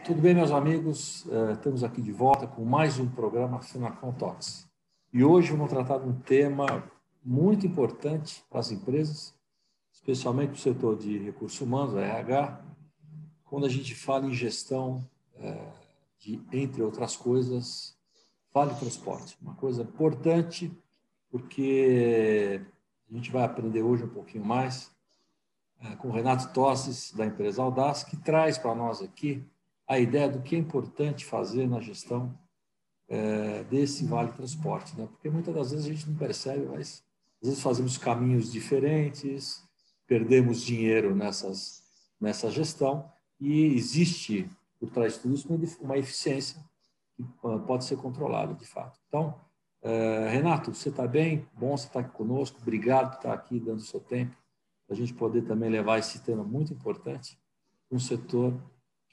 Tudo bem, meus amigos? Estamos aqui de volta com mais um programa Fenacom Talks. E hoje vamos tratar de um tema muito importante para as empresas, especialmente para o setor de recursos humanos, RH, quando a gente fala em gestão de, entre outras coisas, Vale Transporte. Uma coisa importante, porque a gente vai aprender hoje um pouquinho mais com o Renato Tosses, da empresa Audaz, que traz para nós aqui a ideia do que é importante fazer na gestão desse Vale Transporte, né? Porque muitas das vezes a gente não percebe, mas às vezes fazemos caminhos diferentes, perdemos dinheiro nessa gestão e existe, por trás de tudo isso, uma eficiência que pode ser controlada, de fato. Então, Renato, você está bem? Bom você estar aqui conosco. Obrigado por estar aqui, dando o seu tempo, para a gente poder também levar esse tema muito importante para um setor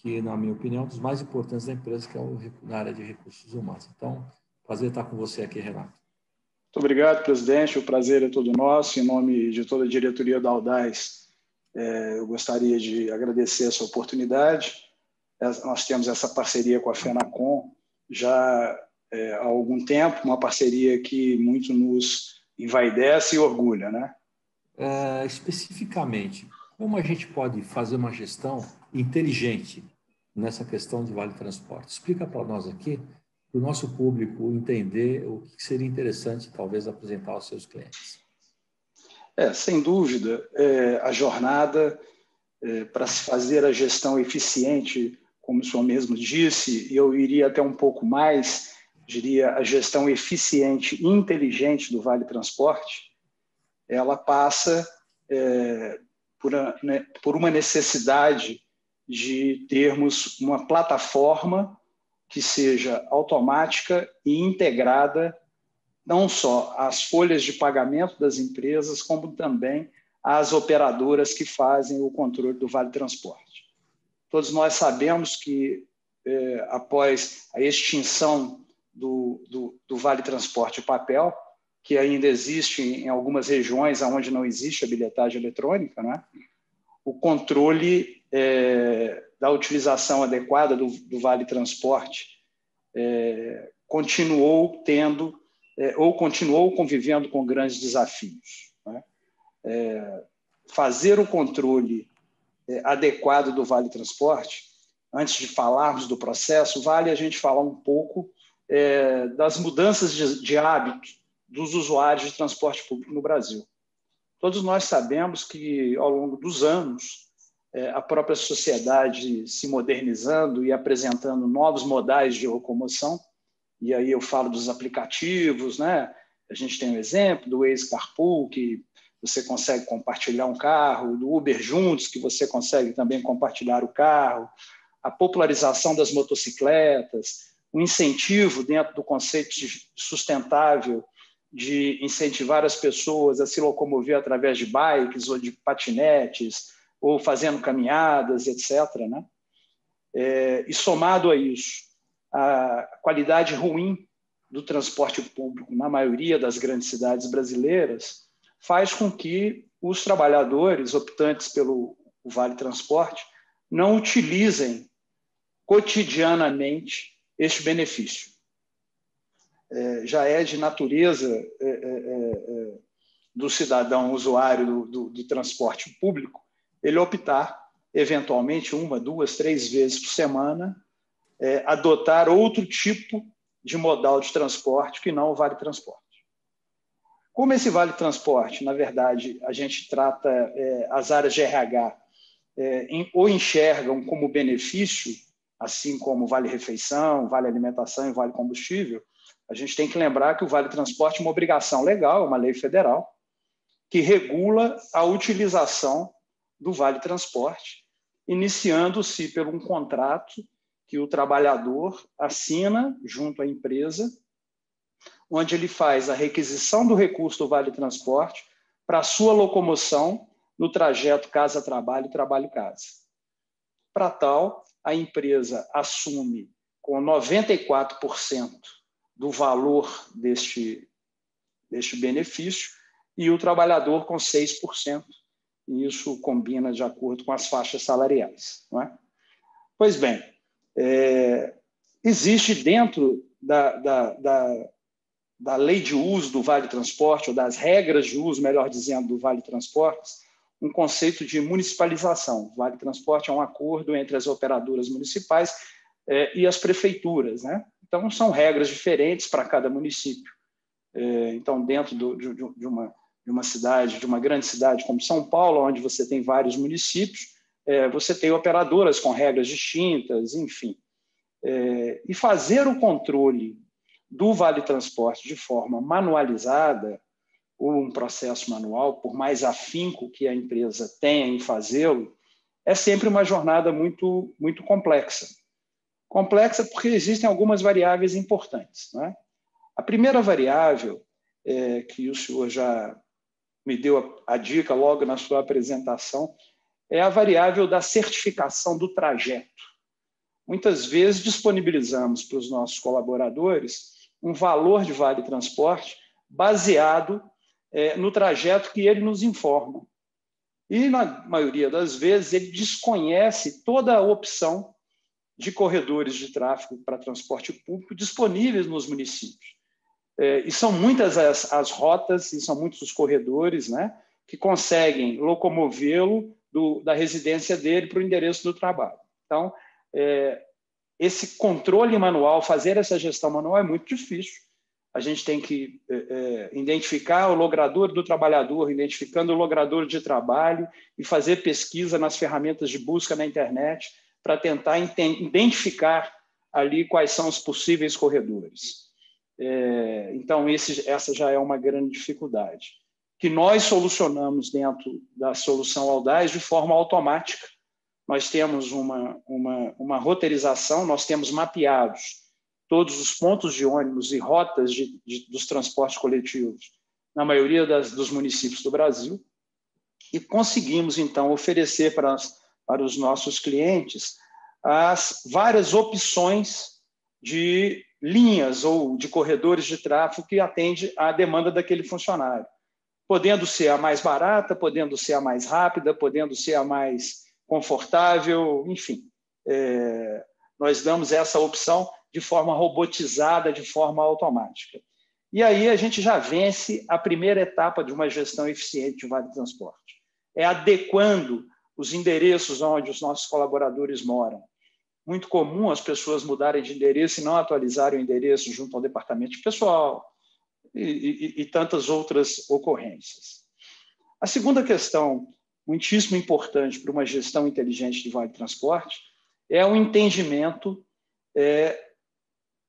que, na minha opinião, é um dos mais importantes da empresa, que é na área de recursos humanos. Então, prazer estar com você aqui, Renato. Muito obrigado, presidente. O prazer é todo nosso. Em nome de toda a diretoria da Audaz, eu gostaria de agradecer essa oportunidade. Nós temos essa parceria com a Fenacom já há algum tempo, uma parceria que muito nos envaidece e orgulha, né? Especificamente, como a gente pode fazer uma gestão inteligente nessa questão de Vale Transporte? Explica para nós aqui, para o nosso público entender o que seria interessante, talvez, apresentar aos seus clientes. Sem dúvida, a jornada para se fazer a gestão eficiente, como o senhor mesmo disse, e eu iria até um pouco mais, diria a gestão eficiente e inteligente do Vale Transporte, ela passa por uma necessidade de termos uma plataforma que seja automática e integrada, não só às folhas de pagamento das empresas, como também às operadoras que fazem o controle do Vale Transporte. Todos nós sabemos que, após a extinção do Vale Transporte papel, que ainda existe em algumas regiões onde não existe a bilhetagem eletrônica, né? O controle da utilização adequada do Vale Transporte continuou convivendo com grandes desafios, né? Fazer o controle adequado do Vale Transporte, antes de falarmos do processo, vale a gente falar um pouco das mudanças de hábito dos usuários de transporte público no Brasil. Todos nós sabemos que, ao longo dos anos, a própria sociedade se modernizando e apresentando novos modais de locomoção, e aí eu falo dos aplicativos, né? A gente tem um exemplo do Waze Carpool, que você consegue compartilhar um carro, do Uber Juntos, que você consegue também compartilhar o carro, a popularização das motocicletas, o incentivo dentro do conceito sustentável de incentivar as pessoas a se locomover através de bikes ou de patinetes, ou fazendo caminhadas, etc., né? E somado a isso, a qualidade ruim do transporte público na maioria das grandes cidades brasileiras faz com que os trabalhadores optantes pelo Vale Transporte não utilizem cotidianamente este benefício. Já é de natureza do cidadão usuário do transporte público ele optar, eventualmente, 1, 2, 3 vezes por semana, adotar outro tipo de modal de transporte que não o Vale Transporte. Como esse Vale Transporte, na verdade, a gente trata as áreas de RH ou enxergam como benefício, assim como Vale Refeição, Vale Alimentação e Vale Combustível, a gente tem que lembrar que o Vale Transporte é uma obrigação legal, é uma lei federal, que regula a utilização do Vale Transporte, iniciando-se por um contrato que o trabalhador assina junto à empresa, onde ele faz a requisição do recurso do Vale Transporte para a sua locomoção no trajeto casa-trabalho, trabalho-casa. Para tal, a empresa assume com 94% do valor deste benefício e o trabalhador com 6%. E isso combina de acordo com as faixas salariais, não é? Pois bem, Existe dentro da lei de uso do Vale Transporte, ou das regras de uso, melhor dizendo, do Vale Transportes, um conceito de municipalização. O Vale Transporte é um acordo entre as operadoras municipais e as prefeituras, né? Então, são regras diferentes para cada município. Então, dentro de uma cidade, de uma grande cidade como São Paulo, onde você tem vários municípios, você tem operadoras com regras distintas, enfim. E fazer o controle do Vale Transporte de forma manualizada, ou um processo manual, por mais afinco que a empresa tenha em fazê-lo, é sempre uma jornada muito, muito complexa. Complexa porque existem algumas variáveis importantes, né? A primeira variável, que o senhor já me deu a dica logo na sua apresentação, é a variável da certificação do trajeto. Muitas vezes disponibilizamos para os nossos colaboradores um valor de Vale Transporte baseado no trajeto que ele nos informa. E, na maioria das vezes, ele desconhece toda a opção de corredores de tráfego para transporte público disponíveis nos municípios. E são muitas as rotas, e são muitos os corredores, né, que conseguem locomovê-lo da residência dele para o endereço do trabalho. Então, esse controle manual, fazer essa gestão manual é muito difícil. A gente tem que identificar o logrador do trabalhador, identificando o logrador de trabalho e fazer pesquisa nas ferramentas de busca na internet para tentar identificar ali quais são os possíveis corredores. Então, essa já é uma grande dificuldade, que nós solucionamos dentro da solução Aldaz de forma automática. Nós temos uma roteirização, nós temos mapeados todos os pontos de ônibus e rotas dos transportes coletivos na maioria dos municípios do Brasil e conseguimos, então, oferecer para os nossos clientes as várias opções de linhas ou de corredores de tráfego que atende à demanda daquele funcionário, podendo ser a mais barata, podendo ser a mais rápida, podendo ser a mais confortável, enfim. Nós damos essa opção de forma robotizada, de forma automática. E aí a gente já vence a primeira etapa de uma gestão eficiente de Vale Transporte. É adequando os endereços onde os nossos colaboradores moram. Muito comum as pessoas mudarem de endereço e não atualizarem o endereço junto ao departamento de pessoal e tantas outras ocorrências. A segunda questão, muitíssimo importante para uma gestão inteligente de Vale Transporte, é o entendimento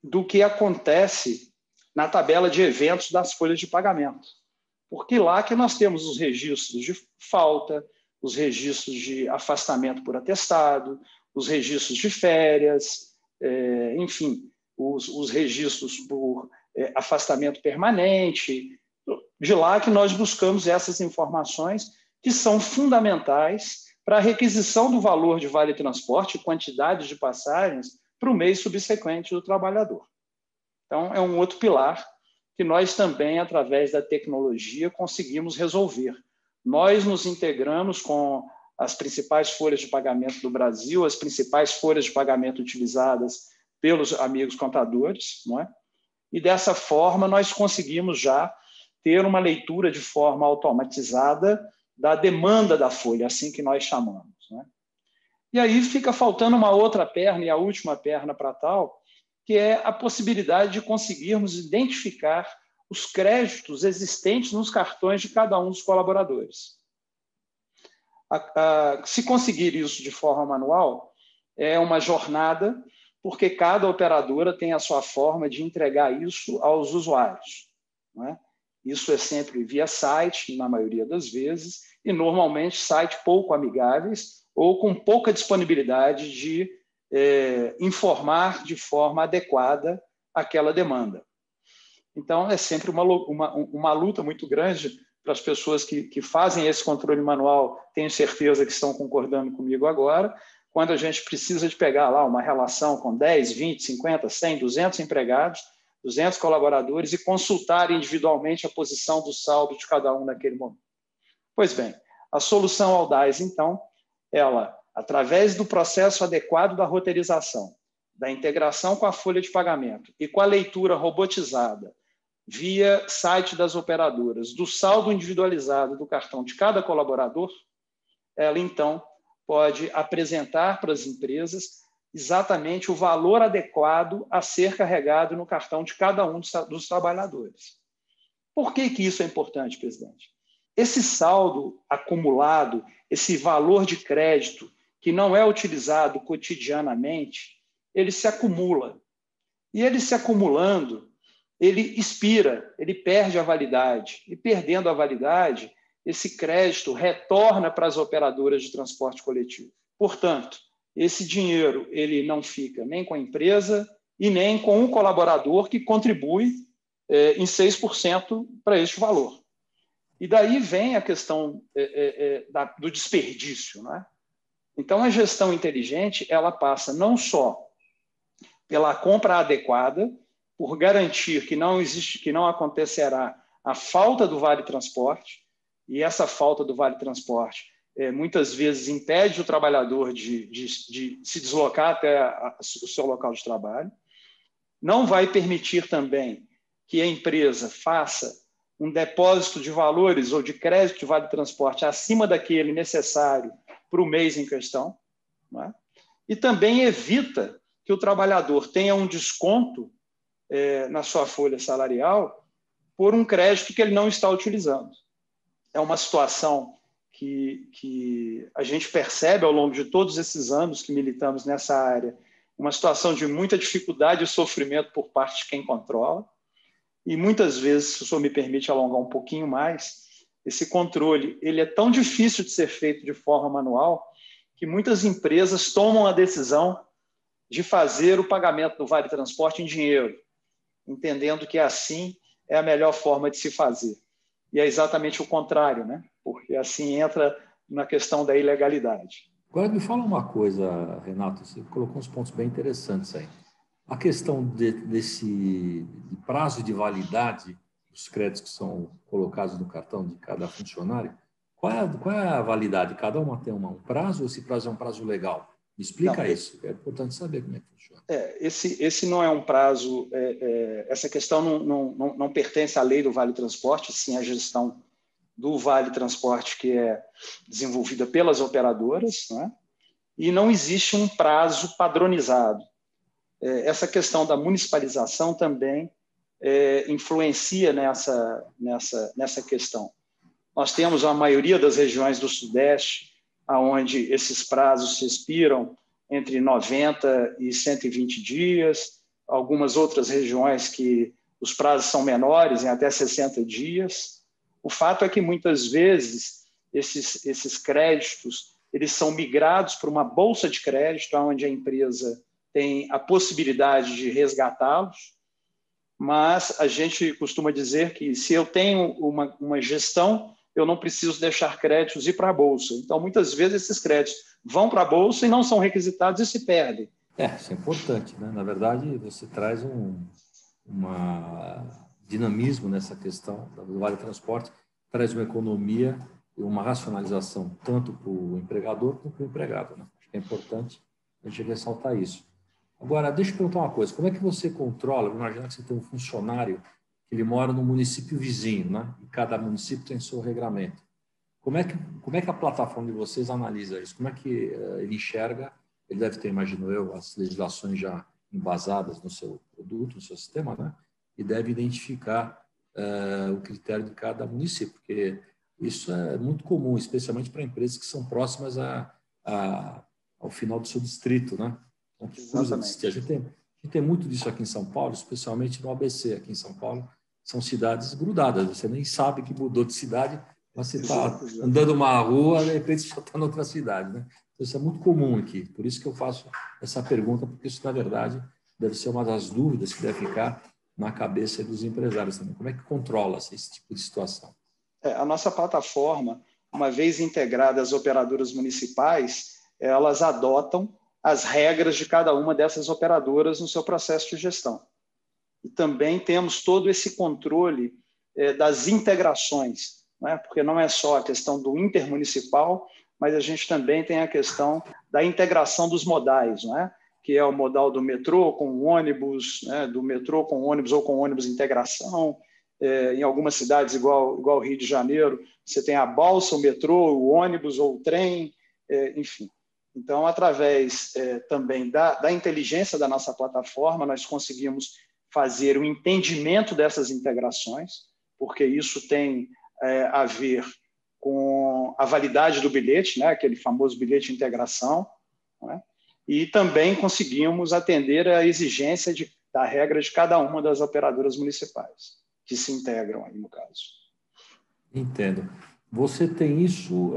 do que acontece na tabela de eventos das folhas de pagamento. Porque lá que nós temos os registros de falta, os registros de afastamento por atestado, os registros de férias, enfim, os registros por afastamento permanente. De lá que nós buscamos essas informações que são fundamentais para a requisição do valor de Vale Transporte e quantidade de passagens para o mês subsequente do trabalhador. Então, é um outro pilar que nós também, através da tecnologia, conseguimos resolver. Nós nos integramos com as principais folhas de pagamento do Brasil, as principais folhas de pagamento utilizadas pelos amigos contadores, não é? E, dessa forma, nós conseguimos já ter uma leitura de forma automatizada da demanda da folha, assim que nós chamamos, né? E aí fica faltando uma outra perna, e a última perna para tal, que é a possibilidade de conseguirmos identificar os créditos existentes nos cartões de cada um dos colaboradores. Se conseguir isso de forma manual, é uma jornada, porque cada operadora tem a sua forma de entregar isso aos usuários, não é? Isso é sempre via site, na maioria das vezes, e normalmente sites pouco amigáveis ou com pouca disponibilidade de informar de forma adequada aquela demanda. Então, é sempre uma luta muito grande para as pessoas que fazem esse controle manual, tenho certeza que estão concordando comigo agora, quando a gente precisa de pegar lá uma relação com 10, 20, 50, 100, 200 empregados, 200 colaboradores e consultar individualmente a posição do saldo de cada um naquele momento. Pois bem, a solução Aldaz, então, ela, através do processo adequado da roteirização, da integração com a folha de pagamento e com a leitura robotizada via site das operadoras do saldo individualizado do cartão de cada colaborador, ela, então, pode apresentar para as empresas exatamente o valor adequado a ser carregado no cartão de cada um dos trabalhadores. Por que isso é importante, presidente? Esse saldo acumulado, esse valor de crédito que não é utilizado cotidianamente, ele se acumula. E ele se acumulando, ele expira, ele perde a validade. E perdendo a validade, esse crédito retorna para as operadoras de transporte coletivo. Portanto, esse dinheiro ele não fica nem com a empresa e nem com o colaborador que contribui em 6% para este valor. E daí vem a questão do desperdício, né? Então, a gestão inteligente ela passa não só pela compra adequada, por garantir que não acontecerá a falta do Vale Transporte, e essa falta do Vale Transporte muitas vezes impede o trabalhador de se deslocar até o seu local de trabalho, não vai permitir também que a empresa faça um depósito de valores ou de crédito de Vale Transporte acima daquele necessário para o mês em questão, né? E também evita que o trabalhador tenha um desconto na sua folha salarial por um crédito que ele não está utilizando. É uma situação que a gente percebe ao longo de todos esses anos que militamos nessa área, uma situação de muita dificuldade e sofrimento por parte de quem controla. E muitas vezes, se o senhor me permite alongar um pouquinho mais, esse controle ele é tão difícil de ser feito de forma manual que muitas empresas tomam a decisão de fazer o pagamento do Vale Transporte em dinheiro, entendendo que assim é a melhor forma de se fazer. E é exatamente o contrário, né? Porque assim entra na questão da ilegalidade. Agora me fala uma coisa, Renato, você colocou uns pontos bem interessantes aí. A questão desse prazo de validade dos créditos que são colocados no cartão de cada funcionário, qual é a validade? Cada uma tem um prazo ou esse prazo é um prazo legal? Me explica isso, é importante saber como é que funciona. Esse não é um prazo, essa questão não pertence à lei do Vale Transporte, sim à gestão do Vale Transporte que é desenvolvida pelas operadoras, né? E não existe um prazo padronizado. Essa questão da municipalização também influencia nessa questão. Nós temos a maioria das regiões do Sudeste, onde esses prazos se expiram entre 90 e 120 dias, algumas outras regiões que os prazos são menores, em até 60 dias. O fato é que, muitas vezes, esses créditos eles são migrados para uma bolsa de crédito, onde a empresa tem a possibilidade de resgatá-los, mas a gente costuma dizer que, se eu tenho uma gestão, eu não preciso deixar créditos ir para a bolsa. Então, muitas vezes, esses créditos vão para a bolsa e não são requisitados e se perdem. Isso é importante, né? Na verdade, você traz um dinamismo nessa questão do Vale Transporte, traz uma economia e uma racionalização tanto para o empregador quanto para o empregado, né? Acho que é importante a gente ressaltar isso. Agora, deixa eu perguntar uma coisa. Como é que você controla? Imagina que você tem um funcionário que ele mora no município vizinho, né? E cada município tem seu regramento. Como é que a plataforma de vocês analisa isso? Como é que ele enxerga? Ele deve ter, imagino eu, as legislações já embasadas no seu produto, no seu sistema, né? E deve identificar o critério de cada município, porque isso é muito comum, especialmente para empresas que são próximas ao final do seu distrito, né? Exatamente. A gente tem muito disso aqui em São Paulo, especialmente no ABC, aqui em São Paulo. São cidades grudadas, você nem sabe que mudou de cidade, mas você está andando uma rua, de repente você já está em outra cidade, né? Então, isso é muito comum aqui. Por isso que eu faço essa pergunta, porque isso, na verdade, deve ser uma das dúvidas que deve ficar na cabeça dos empresários também. Como é que controla esse tipo de situação? A nossa plataforma, uma vez integrada às operadoras municipais, elas adotam as regras de cada uma dessas operadoras no seu processo de gestão. E também temos todo esse controle das integrações, né? Porque não é só a questão do intermunicipal, mas a gente também tem a questão da integração dos modais, né? que é o modal do metrô com ônibus, né, do metrô com ônibus ou com ônibus integração. Em algumas cidades, igual Rio de Janeiro, você tem a balsa, o metrô, o ônibus ou o trem, enfim. Então, através também da inteligência da nossa plataforma, nós conseguimos fazer o entendimento dessas integrações, porque isso tem a ver com a validade do bilhete, né, aquele famoso bilhete de integração, né, e também conseguimos atender a exigência da regra de cada uma das operadoras municipais, que se integram aí no caso. Entendo. Você tem isso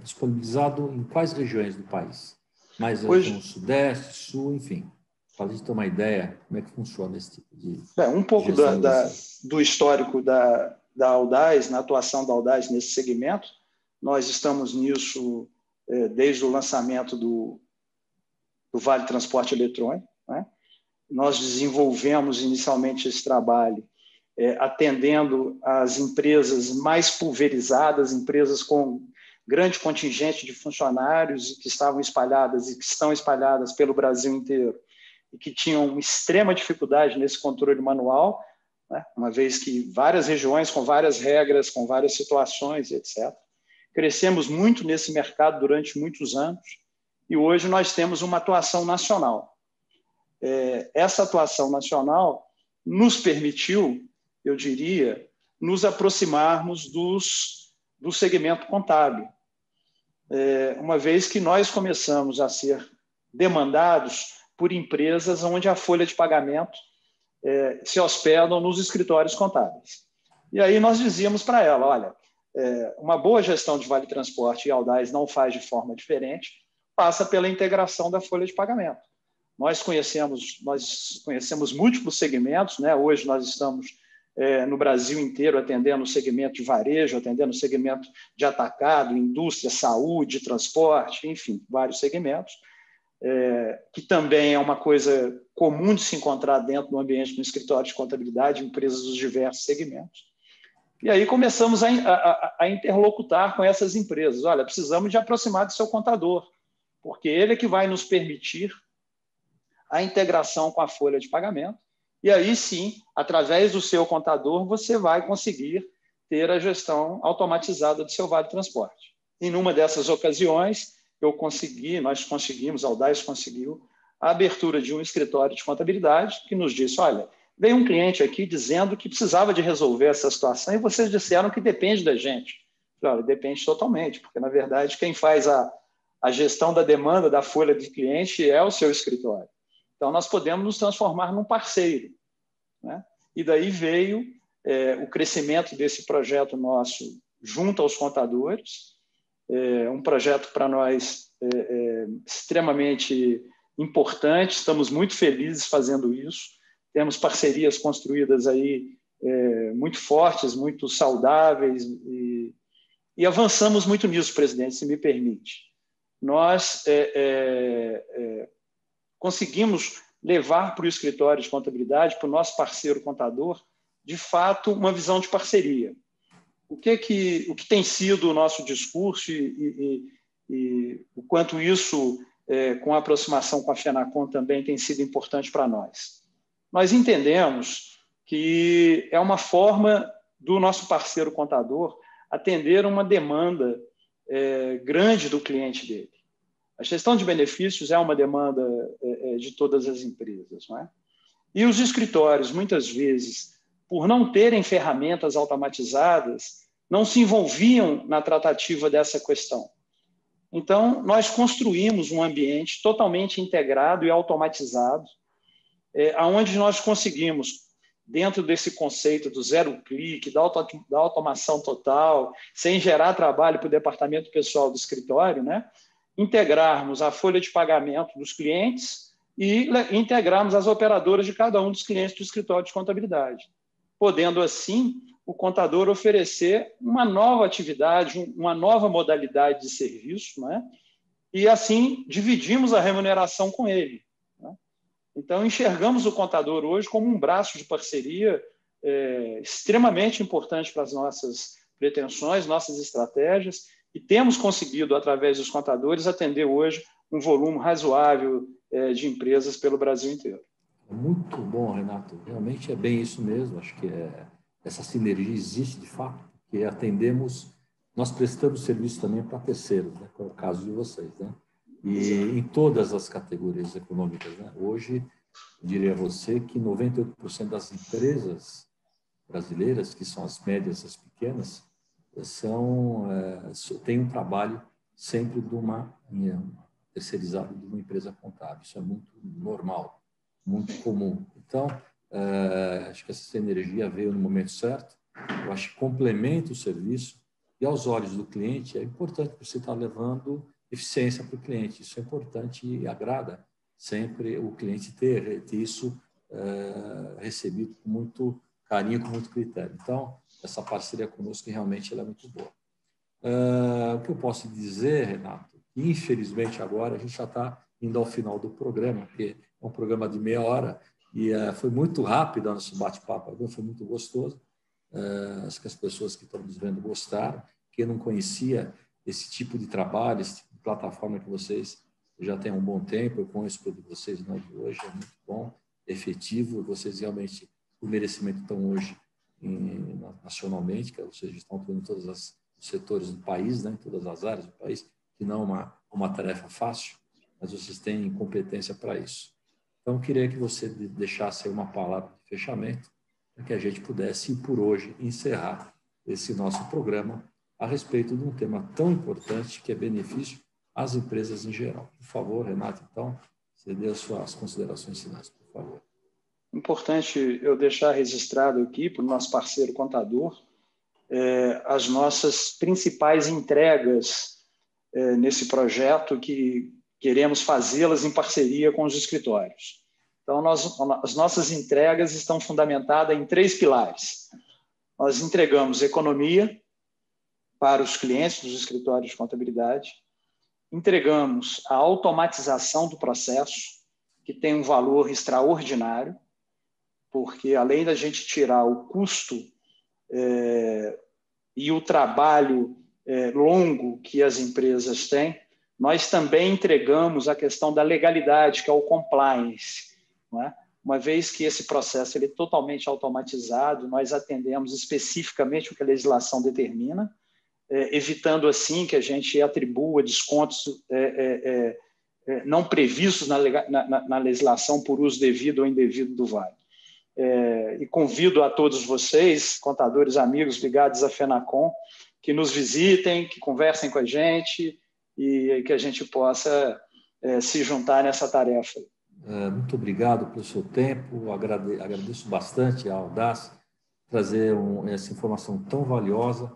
disponibilizado em quais regiões do país? Mais a região Sudeste, Sul, enfim. Para a gente ter uma ideia como é que funciona esse tipo de um pouco do histórico da Aldaz, na atuação da Aldaz nesse segmento. Nós estamos nisso desde o lançamento do Vale Transporte Eletrônico, né? Nós desenvolvemos inicialmente esse trabalho atendendo as empresas mais pulverizadas, empresas com grande contingente de funcionários que estavam espalhadas e que estão espalhadas pelo Brasil inteiro e que tinham uma extrema dificuldade nesse controle manual, né? Uma vez que várias regiões com várias regras, com várias situações, etc. Crescemos muito nesse mercado durante muitos anos e hoje nós temos uma atuação nacional. Essa atuação nacional nos permitiu, eu diria, nos aproximarmos do segmento contábil, uma vez que nós começamos a ser demandados por empresas onde a folha de pagamento se hospedam nos escritórios contábeis. E aí nós dizíamos para ela, olha, uma boa gestão de Vale Transporte e Aldaz não faz de forma diferente, passa pela integração da folha de pagamento. Nós conhecemos múltiplos segmentos, né? Hoje nós estamos no Brasil inteiro atendendo o segmento de varejo, atendendo o segmento de atacado, indústria, saúde, transporte, enfim, vários segmentos, que também é uma coisa comum de se encontrar dentro do ambiente do escritório de contabilidade, empresas dos diversos segmentos. E aí começamos a interlocutar com essas empresas. Olha, precisamos de aproximar do seu contador, porque ele é que vai nos permitir a integração com a folha de pagamento. E aí, sim, através do seu contador, você vai conseguir ter a gestão automatizada do seu Vale Transporte. Em uma dessas ocasiões, nós conseguimos, a Aldaz conseguiu, a abertura de um escritório de contabilidade que nos disse, olha, veio um cliente aqui dizendo que precisava de resolver essa situação e vocês disseram que depende da gente. Claro, depende totalmente, porque, na verdade, quem faz a gestão da demanda da folha do cliente é o seu escritório. Então, nós podemos nos transformar num parceiro, né? E daí veio o crescimento desse projeto nosso junto aos contadores, um projeto para nós extremamente importante, estamos muito felizes fazendo isso, temos parcerias construídas aí muito fortes, muito saudáveis e avançamos muito nisso, presidente, se me permite. Nós conseguimos levar para o escritório de contabilidade, para o nosso parceiro contador, de fato, uma visão de parceria. O que tem sido o nosso discurso e o quanto isso, com a aproximação com a FENACON, também tem sido importante para nós. Nós entendemos que é uma forma do nosso parceiro contador atender uma demanda grande do cliente dele. A gestão de benefícios é uma demanda de todas as empresas, não é? E os escritórios, muitas vezes, por não terem ferramentas automatizadas, não se envolviam na tratativa dessa questão. Então, nós construímos um ambiente totalmente integrado e automatizado, onde nós conseguimos, dentro desse conceito do zero clique, da automação total, sem gerar trabalho para o departamento pessoal do escritório, né? Integrarmos a folha de pagamento dos clientes e integrarmos as operadoras de cada um dos clientes do escritório de contabilidade, podendo, assim, o contador oferecer uma nova atividade, uma nova modalidade de serviço, né? E, assim, dividimos a remuneração com ele, né? Então, enxergamos o contador hoje como um braço de parceria extremamente importante para as nossas pretensões, nossas estratégias, e temos conseguido, através dos contadores, atender hoje um volume razoável de empresas pelo Brasil inteiro. Muito bom, Renato. Realmente é bem isso mesmo. Acho que essa sinergia existe de fato, porque nós prestamos serviço também para terceiros, né? Que é o caso de vocês, né? E em todas as categorias econômicas, né? Hoje, eu diria a você que 98% das empresas brasileiras, que são as médias e as pequenas, têm um trabalho sempre de uma terceirizado de uma empresa contábil. Isso é muito normal, muito comum. Então, acho que essa sinergia veio no momento certo. Eu acho que complementa o serviço e, aos olhos do cliente, é importante você estar levando eficiência para o cliente. Isso é importante e agrada sempre o cliente ter isso recebido com muito carinho, com muito critério. Então, essa parceria conosco realmente ela é muito boa. O que eu posso dizer, Renato, infelizmente agora a gente já está indo ao final do programa, porque é um programa de meia hora e foi muito rápido o nosso bate-papo, foi muito gostoso. Acho que as pessoas que estão nos vendo gostaram. Quem não conhecia esse tipo de trabalho, esse tipo de plataforma que vocês já têm há um bom tempo, eu conheço o produto de vocês não de hoje, é muito bom, efetivo, vocês realmente, o merecimento estão hoje nacionalmente, que vocês estão atuando em todos os setores do país, né, em todas as áreas do país, que não é uma tarefa fácil, mas vocês têm competência para isso. Então, eu queria que você deixasse uma palavra de fechamento, para que a gente pudesse, por hoje, encerrar esse nosso programa a respeito de um tema tão importante que é benefício às empresas em geral. Por favor, Renato, então, você dê as suas considerações finais, por favor. Importante eu deixar registrado aqui para o nosso parceiro contador as nossas principais entregas nesse projeto, que queremos fazê-las em parceria com os escritórios. Então, as nossas entregas estão fundamentadas em 3 pilares. Nós entregamos economia para os clientes dos escritórios de contabilidade, entregamos a automatização do processo, que tem um valor extraordinário, porque além da gente tirar o custo e o trabalho longo que as empresas têm, nós também entregamos a questão da legalidade, que é o compliance, não é? Uma vez que esse processo ele é totalmente automatizado, nós atendemos especificamente o que a legislação determina, evitando assim que a gente atribua descontos não previstos na legislação por uso devido ou indevido do Vale. E convido a todos vocês, contadores amigos ligados à FENACON, que nos visitem, que conversem com a gente e que a gente possa se juntar nessa tarefa. Muito obrigado pelo seu tempo, agradeço bastante a Audaz trazer essa informação tão valiosa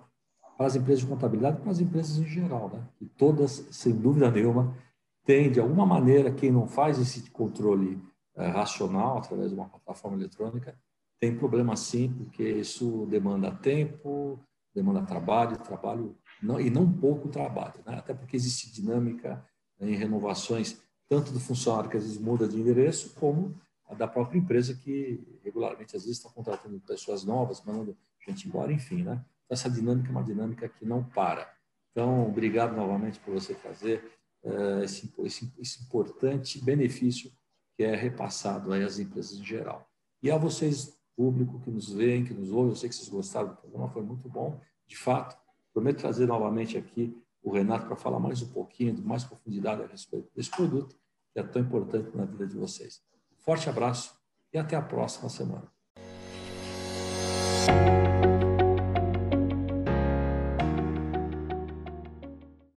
para as empresas de contabilidade e para as empresas em geral, né? E todas, sem dúvida nenhuma, têm, de alguma maneira, quem não faz esse controle racional através de uma plataforma eletrônica, tem problema sim, porque isso demanda tempo, demanda trabalho e não pouco trabalho, né? Até porque existe dinâmica em renovações, tanto do funcionário que às vezes muda de endereço, como a da própria empresa que regularmente às vezes está contratando pessoas novas, mandando gente embora, enfim, né? Então, essa dinâmica é uma dinâmica que não para. Então, obrigado novamente por você trazer esse importante benefício que é repassado aí às empresas em geral. E a vocês, público que nos vê, que nos ouve, eu sei que vocês gostaram do programa, foi muito bom, de fato. Prometo trazer novamente aqui o Renato para falar mais um pouquinho, mais profundidade a respeito desse produto, que é tão importante na vida de vocês. Forte abraço e até a próxima semana.